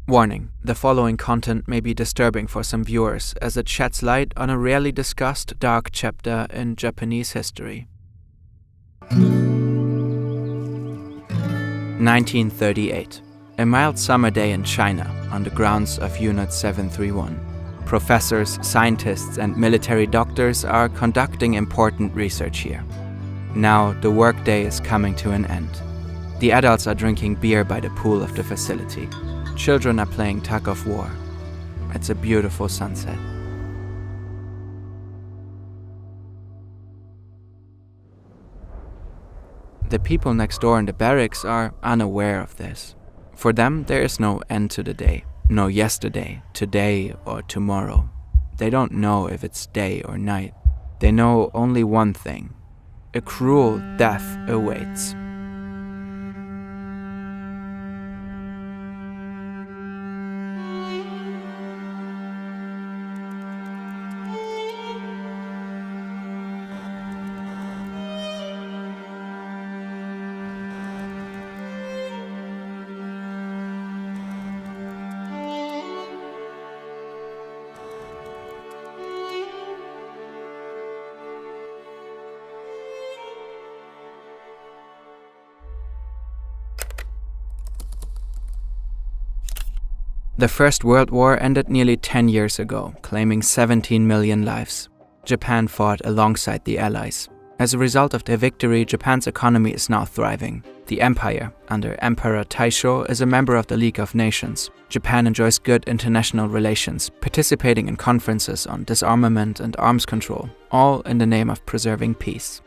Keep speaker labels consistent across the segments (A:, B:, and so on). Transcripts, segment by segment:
A: Warning, the following content may be disturbing for some viewers as it sheds light on a rarely discussed dark chapter in Japanese history. 1938. A mild summer day in China on the grounds of Unit 731. Professors, scientists, and military doctors are conducting important research here. Now the workday is coming to an end. The adults are drinking beer by the pool of the facility. Children are playing tug of war. It's a beautiful sunset. The people next door in the barracks are unaware of this. For them, there is no end to the day, no yesterday, today, or tomorrow. They don't know if it's day or night. They know only one thing: a cruel death awaits. The First World War ended nearly 10 years ago, claiming 17 million lives. Japan fought alongside the Allies. As a result of their victory, Japan's economy is now thriving. The empire, under Emperor Taisho, is a member of the League of Nations. Japan enjoys good international relations, participating in conferences on disarmament and arms control, all in the name of preserving peace.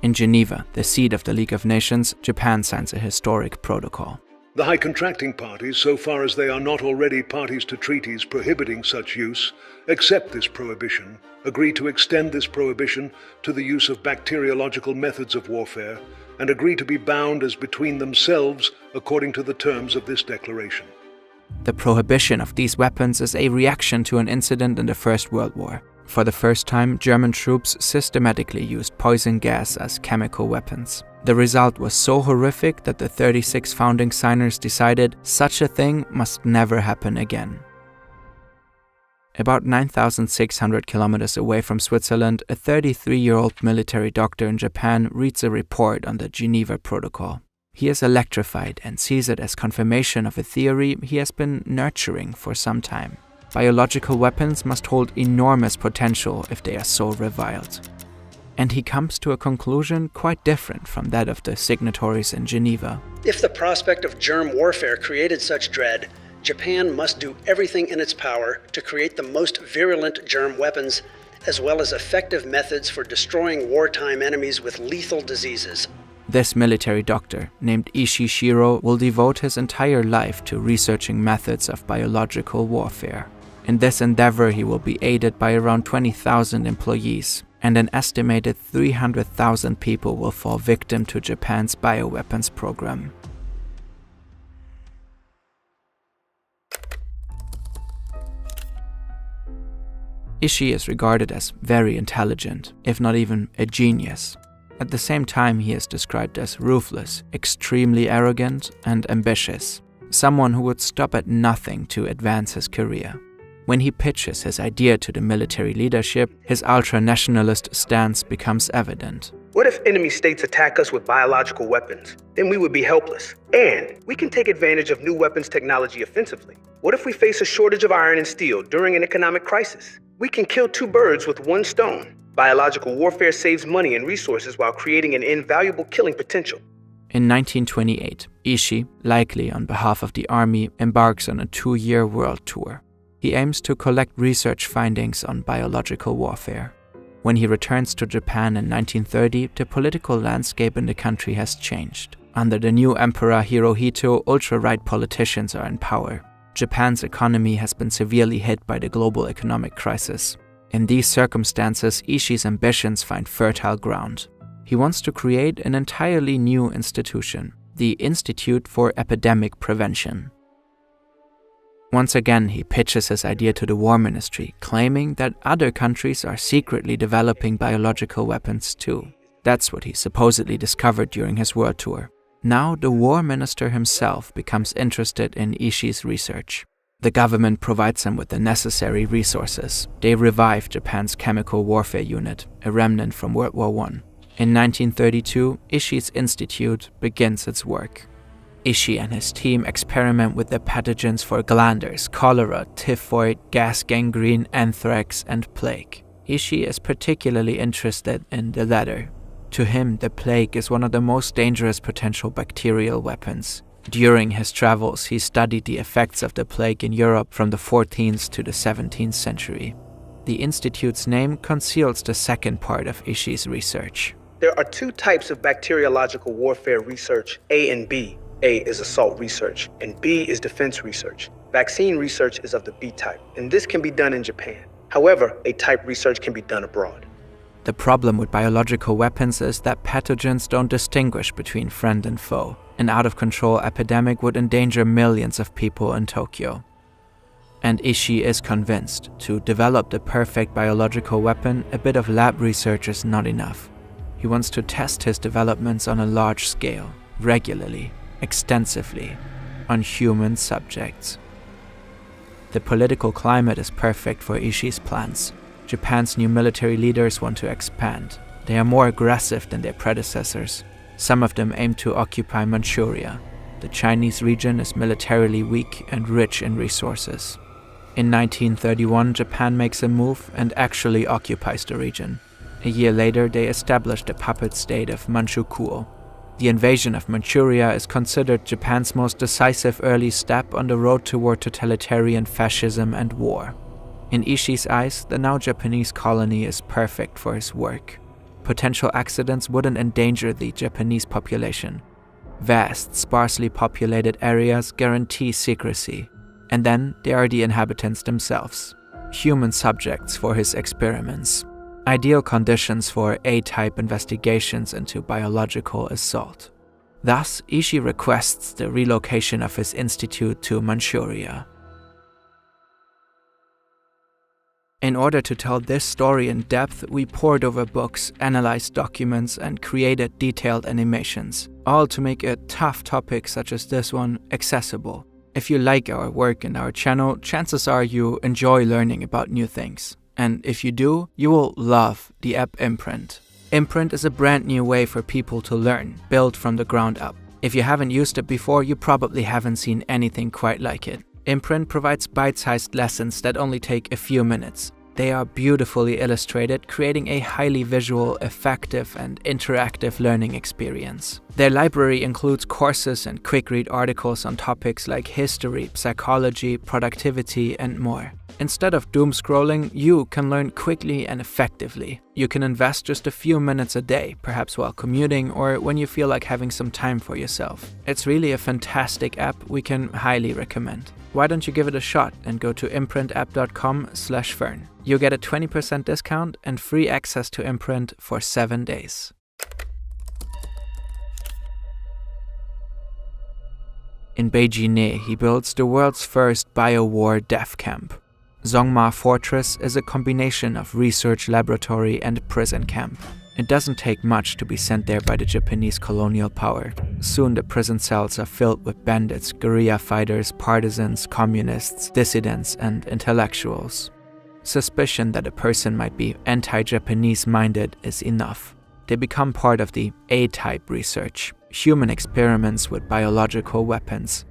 A: In Geneva, the seat of the League of Nations, Japan signs a historic protocol.
B: The high contracting parties, so far as they are not already parties to treaties prohibiting such use, accept this prohibition, agree to extend this prohibition to the use of bacteriological methods of warfare, and agree to be bound as between themselves according to the terms of this declaration.
A: The prohibition of these weapons is a reaction to an incident in the First World War. For the first time, German troops systematically used poison gas as chemical weapons. The result was so horrific that the 36 founding signers decided such a thing must never happen again. About 9,600 kilometers away from Switzerland, a 33-year-old military doctor in Japan reads a report on the Geneva Protocol. He is electrified and sees it as confirmation of a theory he has been nurturing for some time. Biological weapons must hold enormous potential if they are so reviled. And he comes to a conclusion quite different from that of the signatories in Geneva.
C: If the prospect of germ warfare created such dread, Japan must do everything in its power to create the most virulent germ weapons, as well as effective methods for destroying wartime enemies with lethal diseases.
A: This military doctor, named Ishii Shiro, will devote his entire life to researching methods of biological warfare. In this endeavor, he will be aided by around 20,000 employees, and an estimated 300,000 people will fall victim to Japan's bioweapons program. Ishii is regarded as very intelligent, if not even a genius. At the same time, he is described as ruthless, extremely arrogant, and ambitious, someone who would stop at nothing to advance his career. When he pitches his idea to the military leadership, his ultra-nationalist stance becomes evident.
D: What if enemy states attack us with biological weapons? Then we would be helpless. And we can take advantage of new weapons technology offensively. What if we face a shortage of iron and steel during an economic crisis? We can kill two birds with one stone. Biological warfare saves money and resources while creating an invaluable killing potential.
A: In 1928, Ishii, likely on behalf of the army, embarks on a 2-year world tour. He aims to collect research findings on biological warfare. When he returns to Japan in 1930, the political landscape in the country has changed. Under the new Emperor Hirohito, ultra-right politicians are in power. Japan's economy has been severely hit by the global economic crisis. In these circumstances, Ishii's ambitions find fertile ground. He wants to create an entirely new institution, the Institute for Epidemic Prevention. Once again, he pitches his idea to the War Ministry, claiming that other countries are secretly developing biological weapons too. That's what he supposedly discovered during his world tour. Now the War Minister himself becomes interested in Ishii's research. The government provides them with the necessary resources. They revive Japan's chemical warfare unit, a remnant from World War I. In 1932, Ishii's institute begins its work. Ussher and his team experiment with the pathogens for glanders, cholera, typhoid, gas gangrene, anthrax, and plague. Ussher is particularly interested in the latter. To him, the plague is one of the most dangerous potential bacterial weapons. During his travels, he studied the effects of the plague in Europe from the 14th to the 17th century. The institute's name conceals the second part of Ussher's research.
D: There are two types of bacteriological warfare research, A and B. A is assault research, and B is defense research. Vaccine research is of the B type, and this can be done in Japan. However, A-type research can be done abroad.
A: The problem with biological weapons is that pathogens don't distinguish between friend and foe. An out-of-control epidemic would endanger millions of people in Tokyo. And Ussher is convinced, to develop the perfect biological weapon, a bit of lab research is not enough. He wants to test his developments on a large scale, regularly, extensively, on human subjects. The political climate is perfect for Ussher's plans. Japan's new military leaders want to expand. They are more aggressive than their predecessors. Some of them aim to occupy Manchuria. The Chinese region is militarily weak and rich in resources. In 1931, Japan makes a move and actually occupies the region. A year later, they established the puppet state of Manchukuo. The invasion of Manchuria is considered Japan's most decisive early step on the road toward totalitarian fascism and war. In Ussher's eyes, the now Japanese colony is perfect for his work. Potential accidents wouldn't endanger the Japanese population. Vast, sparsely populated areas guarantee secrecy. And then there are the inhabitants themselves, human subjects for his experiments. Ideal conditions for A-type investigations into biological assault. Thus, Ussher requests the relocation of his institute to Manchuria. In order to tell this story in depth, we pored over books, analyzed documents, and created detailed animations, all to make a tough topic such as this one accessible. If you like our work and our channel, chances are you enjoy learning about new things. And if you do, you will love the app Imprint. Imprint is a brand new way for people to learn, built from the ground up. If you haven't used it before, you probably haven't seen anything quite like it. Imprint provides bite-sized lessons that only take a few minutes. They are beautifully illustrated, creating a highly visual, effective, and interactive learning experience. Their library includes courses and quick-read articles on topics like history, psychology, productivity, and more. Instead of doom scrolling, you can learn quickly and effectively. You can invest just a few minutes a day, perhaps while commuting or when you feel like having some time for yourself. It's really a fantastic app we can highly recommend. Why don't you give it a shot and go to imprintapp.com/fern. You'll get a 20% discount and free access to Imprint for 7 days. In Beijing, he builds the world's first bio-war death camp. Zongma Fortress is a combination of research laboratory and prison camp. It doesn't take much to be sent there by the Japanese colonial power. Soon the prison cells are filled with bandits, guerrilla fighters, partisans, communists, dissidents, and intellectuals. Suspicion that a person might be anti-Japanese minded is enough. They become part of the A-type research, human experiments with biological weapons.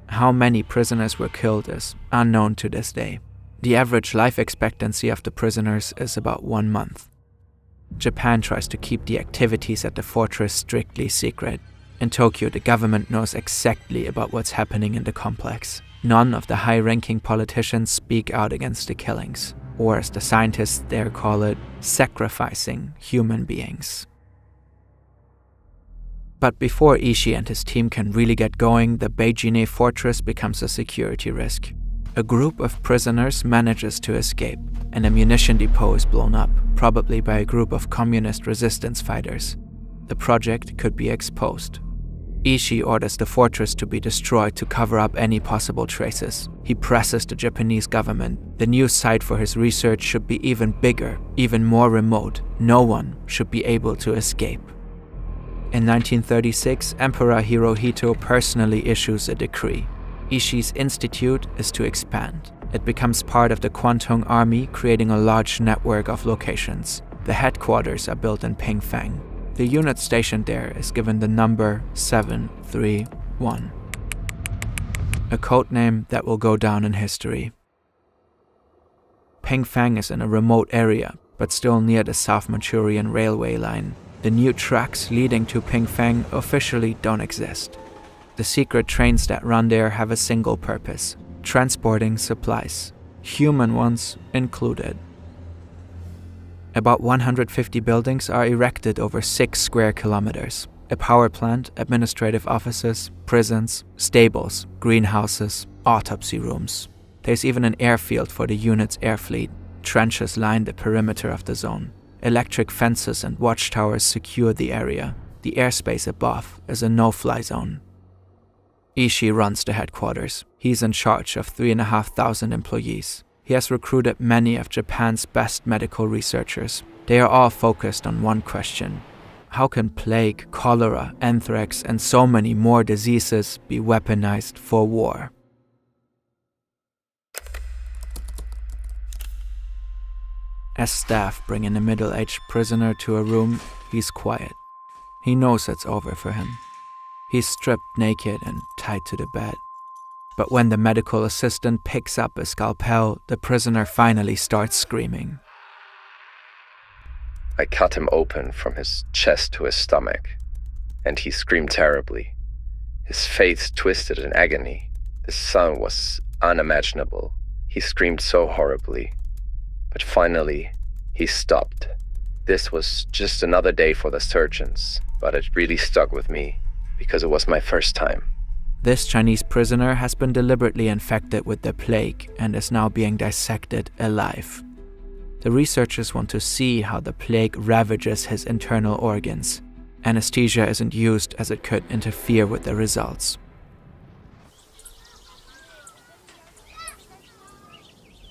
A: How many prisoners were killed is unknown to this day. The average life expectancy of the prisoners is about 1 month. Japan tries to keep the activities at the fortress strictly secret. In Tokyo, the government knows exactly about what's happening in the complex. None of the high-ranking politicians speak out against the killings, or as the scientists there call it, sacrificing human beings. But before Ussher and his team can really get going, the Beijing fortress becomes a security risk. A group of prisoners manages to escape. An ammunition depot is blown up, probably by a group of communist resistance fighters. The project could be exposed. Ussher orders the fortress to be destroyed to cover up any possible traces. He presses the Japanese government. The new site for his research should be even bigger, even more remote. No one should be able to escape. In 1936, Emperor Hirohito personally issues a decree. Ishii's institute is to expand. It becomes part of the Kwantung Army, creating a large network of locations. The headquarters are built in Pingfang. The unit stationed there is given the number 731, a codename that will go down in history. Pingfang is in a remote area, but still near the South Manchurian railway line. The new tracks leading to Pingfang officially don't exist. The secret trains that run there have a single purpose: transporting supplies, human ones included. About 150 buildings are erected over 6 square kilometers. A power plant, administrative offices, prisons, stables, greenhouses, autopsy rooms. There's even an airfield for the unit's air fleet. Trenches line the perimeter of the zone. Electric fences and watchtowers secure the area. The airspace above is a no-fly zone. Ishii runs the headquarters. He's in charge of 3,500 employees. He has recruited many of Japan's best medical researchers. They are all focused on one question: how can plague, cholera, anthrax, and so many more diseases be weaponized for war? As staff bring in a middle-aged prisoner to a room, he's quiet. He knows it's over for him. He's stripped naked and tied to the bed. But when the medical assistant picks up a scalpel, the prisoner finally starts screaming.
E: I cut him open from his chest to his stomach, and he screamed terribly. His face twisted in agony. The sound was unimaginable. He screamed so horribly. But finally, he stopped. This was just another day for the surgeons, but it really stuck with me, because it was my first time.
A: This Chinese prisoner has been deliberately infected with the plague and is now being dissected alive. The researchers want to see how the plague ravages his internal organs. Anesthesia isn't used as it could interfere with the results.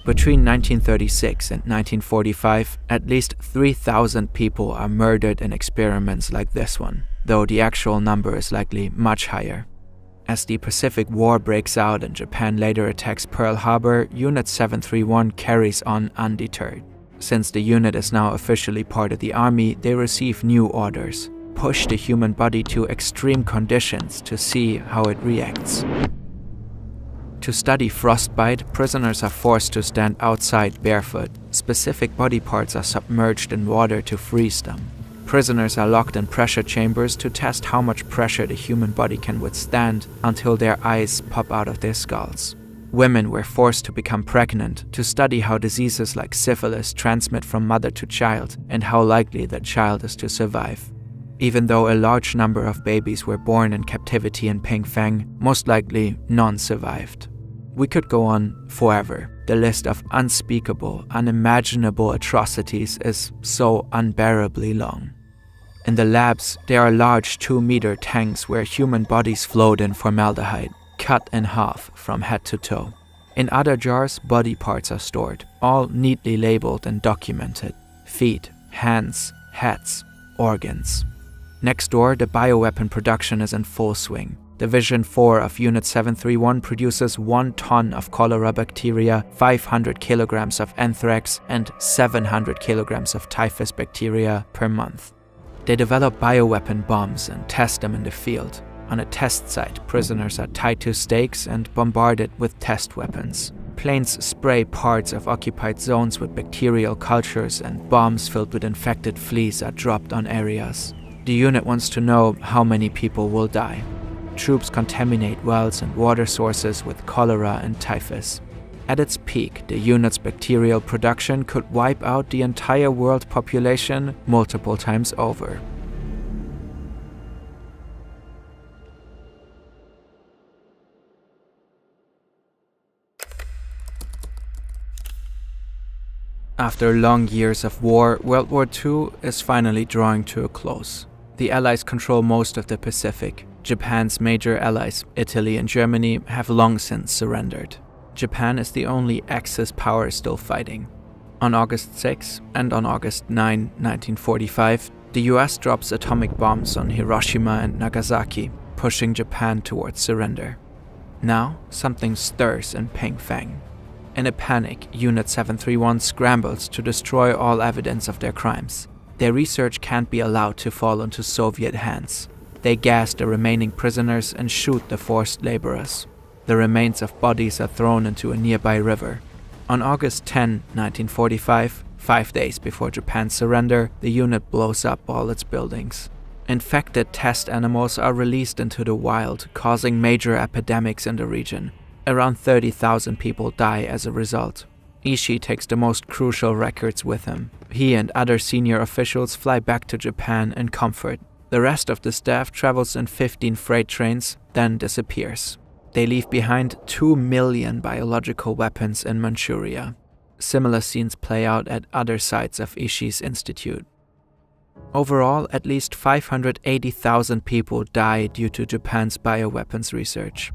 A: Between 1936 and 1945, at least 3,000 people are murdered in experiments like this one, though the actual number is likely much higher. As the Pacific War breaks out and Japan later attacks Pearl Harbor, Unit 731 carries on undeterred. Since the unit is now officially part of the army, they receive new orders: push the human body to extreme conditions to see how it reacts. To study frostbite, prisoners are forced to stand outside barefoot. Specific body parts are submerged in water to freeze them. Prisoners are locked in pressure chambers to test how much pressure the human body can withstand until their eyes pop out of their skulls. Women were forced to become pregnant to study how diseases like syphilis transmit from mother to child and how likely that child is to survive. Even though a large number of babies were born in captivity in Pingfang, most likely none survived. We could go on forever. The list of unspeakable, unimaginable atrocities is so unbearably long. In the labs, there are large 2-meter tanks where human bodies float in formaldehyde, cut in half from head to toe. In other jars, body parts are stored, all neatly labeled and documented: feet, hands, heads, organs. Next door, the bioweapon production is in full swing. Division 4 of Unit 731 produces 1 ton of cholera bacteria, 500 kilograms of anthrax, and 700 kilograms of typhus bacteria per month. They develop bioweapon bombs and test them in the field. On a test site, prisoners are tied to stakes and bombarded with test weapons. Planes spray parts of occupied zones with bacterial cultures, and bombs filled with infected fleas are dropped on areas. The unit wants to know how many people will die. Troops contaminate wells and water sources with cholera and typhus. At its peak, the unit's bacterial production could wipe out the entire world population multiple times over. After long years of war, World War II is finally drawing to a close. The Allies control most of the Pacific. Japan's major allies, Italy and Germany, have long since surrendered. Japan is the only Axis power still fighting. On August 6 and on August 9, 1945, the US drops atomic bombs on Hiroshima and Nagasaki, pushing Japan towards surrender. Now, something stirs in Pingfeng. In a panic, Unit 731 scrambles to destroy all evidence of their crimes. Their research can't be allowed to fall into Soviet hands. They gas the remaining prisoners and shoot the forced laborers. The remains of bodies are thrown into a nearby river. On August 10, 1945, 5 days before Japan's surrender, the unit blows up all its buildings. Infected test animals are released into the wild, causing major epidemics in the region. Around 30,000 people die as a result. Ishii takes the most crucial records with him. He and other senior officials fly back to Japan in comfort. The rest of the staff travels in 15 freight trains, then disappears. They leave behind 2 million biological weapons in Manchuria. Similar scenes play out at other sites of Ishii's institute. Overall, at least 580,000 people die due to Japan's bioweapons research.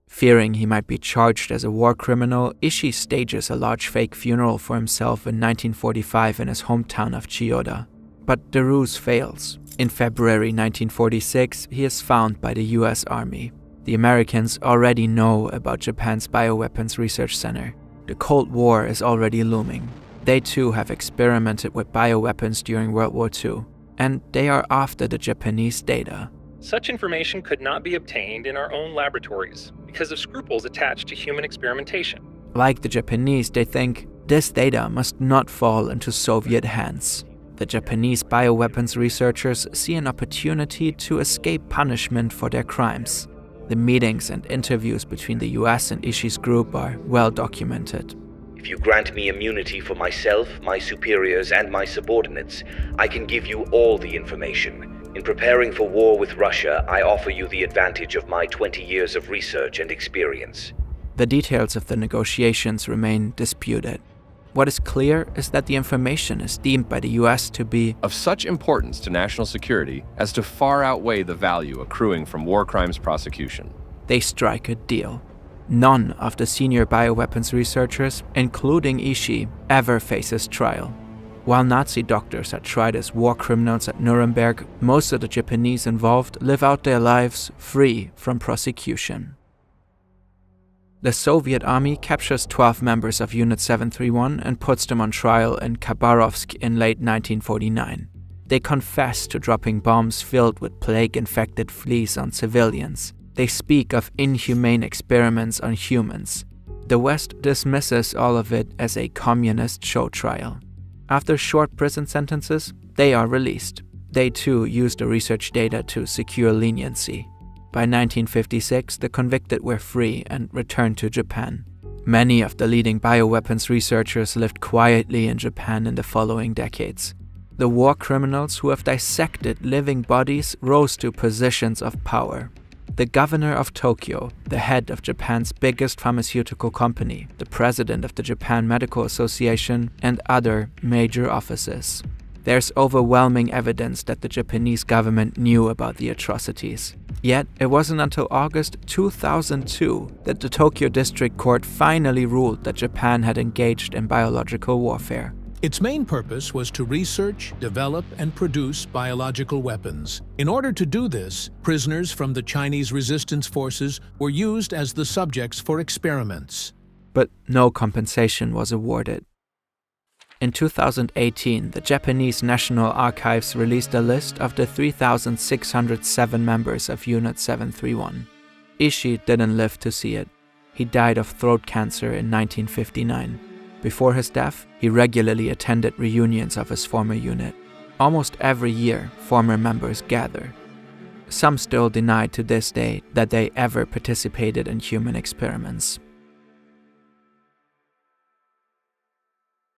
A: Fearing he might be charged as a war criminal, Ishii stages a large fake funeral for himself in 1945 in his hometown of Chiyoda. But the ruse fails. In February 1946, he is found by the US Army. The Americans already know about Japan's bioweapons research center. The Cold War is already looming. They too have experimented with bioweapons during World War II, and they are after the Japanese data.
F: Such information could not be obtained in our own laboratories because of scruples attached to human experimentation.
A: Like the Japanese, they think this data must not fall into Soviet hands. The Japanese bioweapons researchers see an opportunity to escape punishment for their crimes. The meetings and interviews between the US and Ishii's group are well documented.
G: If you grant me immunity for myself, my superiors, and my subordinates, I can give you all the information. In preparing for war with Russia, I offer you the advantage of my 20 years of research and experience.
A: The details of the negotiations remain disputed. What is clear is that the information is deemed by the US to be
H: of such importance to national security as to far outweigh the value accruing from war crimes prosecution.
A: They strike a deal. None of the senior bioweapons researchers, including Ishii, ever faces trial. While Nazi doctors are tried as war criminals at Nuremberg, most of the Japanese involved live out their lives free from prosecution. The Soviet army captures 12 members of Unit 731 and puts them on trial in Khabarovsk in late 1949. They confess to dropping bombs filled with plague-infected fleas on civilians. They speak of inhumane experiments on humans. The West dismisses all of it as a communist show trial. After short prison sentences, they are released. They too use the research data to secure leniency. By 1956, the convicted were free and returned to Japan. Many of the leading bioweapons researchers lived quietly in Japan in the following decades. The war criminals who have dissected living bodies rose to positions of power. The governor of Tokyo, the head of Japan's biggest pharmaceutical company, the president of the Japan Medical Association, and other major offices. There's overwhelming evidence that the Japanese government knew about the atrocities. Yet, it wasn't until August 2002 that the Tokyo District Court finally ruled that Japan had engaged in biological warfare.
I: Its main purpose was to research, develop, and produce biological weapons. In order to do this, prisoners from the Chinese resistance forces were used as the subjects for experiments.
A: But no compensation was awarded. In 2018, the Japanese National Archives released a list of the 3,607 members of Unit 731. Ishii didn't live to see it. He died of throat cancer in 1959. Before his death, he regularly attended reunions of his former unit. Almost every year, former members gather. Some still deny to this day that they ever participated in human experiments.